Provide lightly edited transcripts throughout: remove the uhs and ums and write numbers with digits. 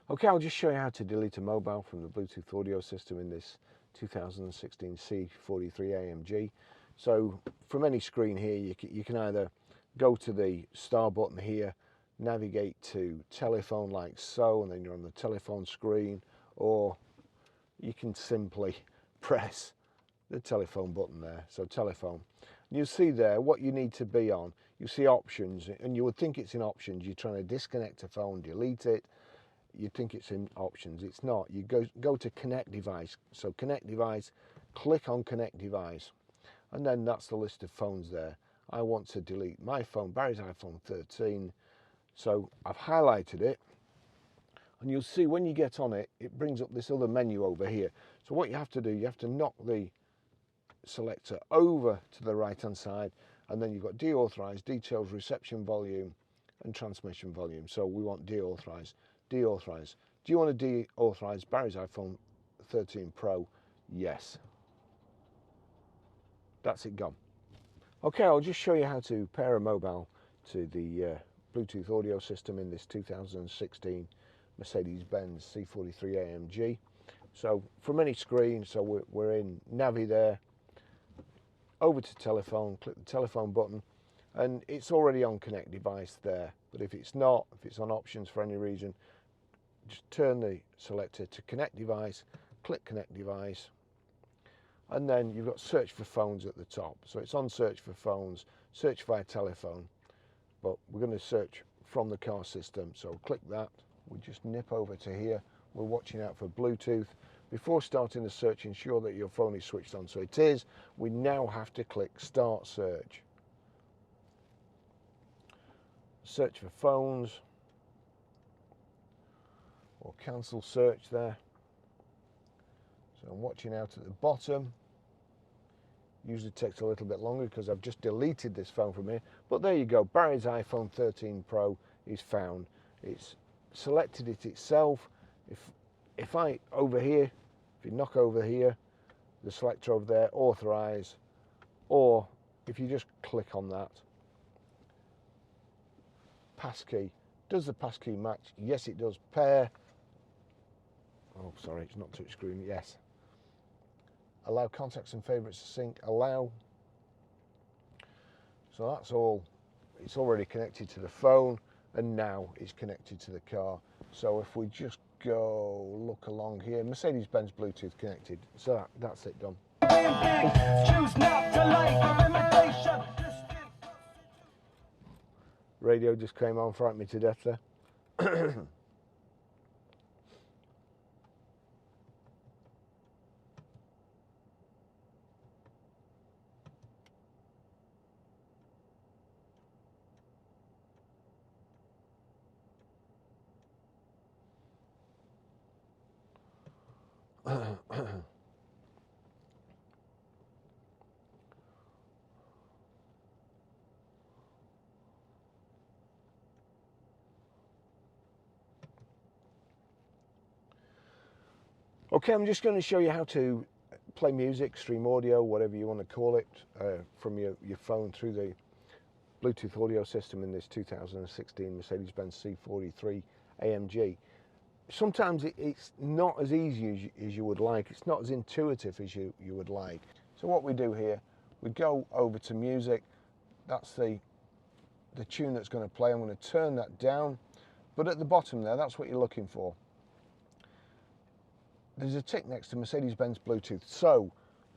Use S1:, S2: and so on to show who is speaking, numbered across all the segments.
S1: Okay, I'll just show you how to delete a mobile from the Bluetooth audio system in this 2016 C43 AMG. So from any screen here, you can either go to the star button here, navigate to telephone like so, and then you're on the telephone screen, or you can simply press the telephone button there, so telephone. And you'll see there what you need to be on. You see options, and you would think it's in options. You're trying to disconnect a phone, delete it. You'd think it's in options. It's not. You go to connect device. So connect device, click on connect device, and then that's the list of phones there. I want to delete my phone, Barry's iPhone 13. So I've highlighted it, and you'll see when you get on it, it brings up this other menu over here. So what you have to do, you have to knock the selector over to the right hand side, and then you've got deauthorize, details, reception volume, and transmission volume. So we want deauthorize. Deauthorize. Do you want to deauthorize Barry's iPhone 13 Pro? Yes. That's it gone. Okay, I'll just show you how to pair a mobile to the Bluetooth audio system in this 2016 Mercedes-Benz C43 AMG. So from any screen, so we're in Navi there, over to telephone, click the telephone button, and it's already on connect device there. But if it's not, if it's on options for any reason, just turn the selector to connect device, click connect device, and then you've got search for phones at the top. So it's on search for phones, search via telephone, but we're going to search from the car system. So click that, we just nip over to here. We're watching out for Bluetooth. Before starting the search, ensure that your phone is switched on. So it is. We now have to click start search. Search for phones, or cancel search there. So I'm watching out at the bottom. Usually takes a little bit longer because I've just deleted this phone from here. But there you go, Barry's iPhone 13 Pro is found. It's selected it itself. If I over here, if you knock over here, the selector over there, authorize, or if you just click on that, passkey. Does the passkey match? Yes, it does. Pair. Oh, sorry, it's not touchscreen. Yes. Allow contacts and favorites to sync. Allow. So that's all. It's already connected to the phone, and now it's connected to the car. So if we just go look along here, Mercedes-Benz Bluetooth connected. So that's it done. Radio just came on, frightened me to death there. Okay, I'm just going to show you how to play music, stream audio, whatever you want to call it, from your phone through the Bluetooth audio system in this 2016 Mercedes-Benz C43 AMG. Sometimes it's not as easy as you would like. It's not as intuitive as you would like. So what we do here, we go over to music. That's the tune that's going to play. I'm going to turn that down. But at the bottom there, that's what you're looking for. There's a tick next to Mercedes-Benz Bluetooth. So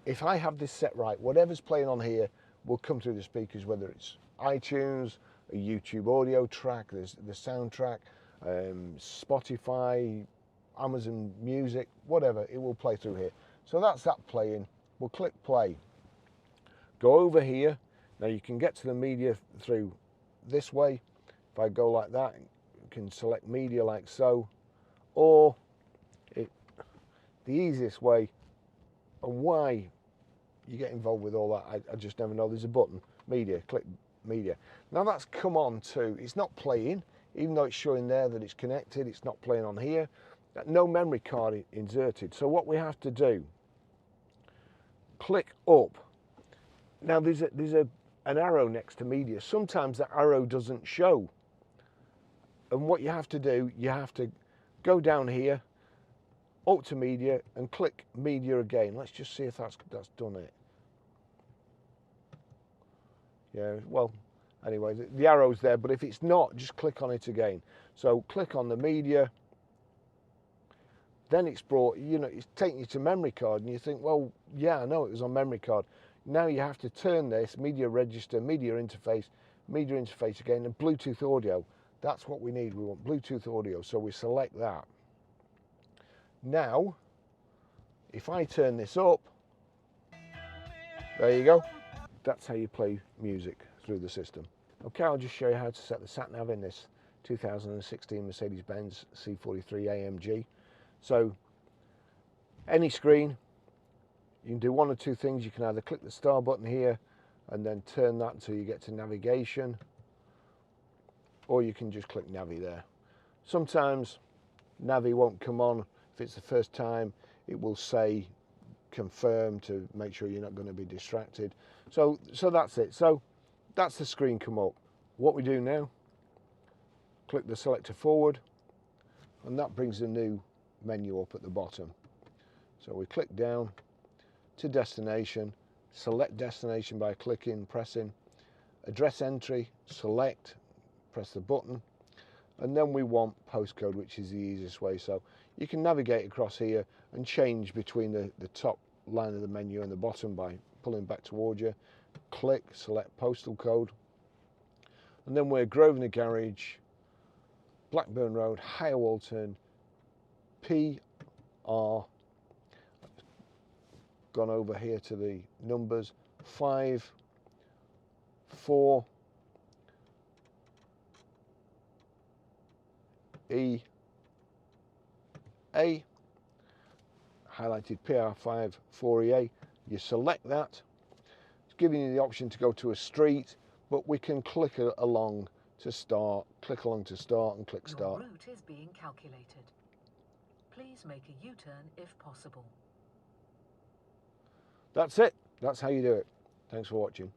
S1: if I have this set right, whatever's playing on here will come through the speakers, whether it's iTunes, a YouTube audio track, there's the soundtrack, Spotify, Amazon Music, whatever, it will play through here. So that's that playing. We'll click play. Go over here. Now you can get to the media through this way. If I go like that, you can select media like so, or the easiest way, and why you get involved with all that, I just never know. There's a button, media, click media. Now that's come on to, it's not playing, even though it's showing there that it's connected, it's not playing on here. No memory card inserted. So what we have to do, click up. Now there's an arrow next to media. Sometimes that arrow doesn't show. And what you have to do, you have to go down here, up to media, and click media again. Let's just see if that's done it. Yeah, well, anyway, the arrow's there, but if it's not, just click on it again. So click on the media, then it's brought, you know, it's taking you to memory card, and you think, well, yeah, I know it was on memory card. Now you have to turn this, media register, media interface again, and Bluetooth audio. That's what we need. We want Bluetooth audio, so we select that. Now, if I turn this up, there you go. That's how you play music through the system. Okay, I'll just show you how to set the sat nav in this 2016 Mercedes-Benz C43 AMG. So, any screen, you can do one or two things. You can either click the star button here and then turn that until you get to navigation, or you can just click Navi there. Sometimes Navi won't come on. If it's the first time, it will say confirm to make sure you're not going to be distracted. So that's it. So that's the screen come up. What we do now, click the selector forward, and that brings a new menu up at the bottom. So we click down to destination, select destination by pressing, address entry, select, press the button, and then we want postcode, which is the easiest way. So you can navigate across here and change between the top line of the menu and the bottom by pulling back towards you. Click, select postal code, and then we're Grosvenor Garage, Blackburn Road, Higher Walton, PR, gone over here to the numbers, 5, 4, E, A, highlighted PR5 4EA. You select that. It's giving you the option to go to a street, but we can click along to start, and click start.
S2: Your route is being calculated. Please make a U-turn if possible.
S1: That's it. That's how you do it. Thanks for watching.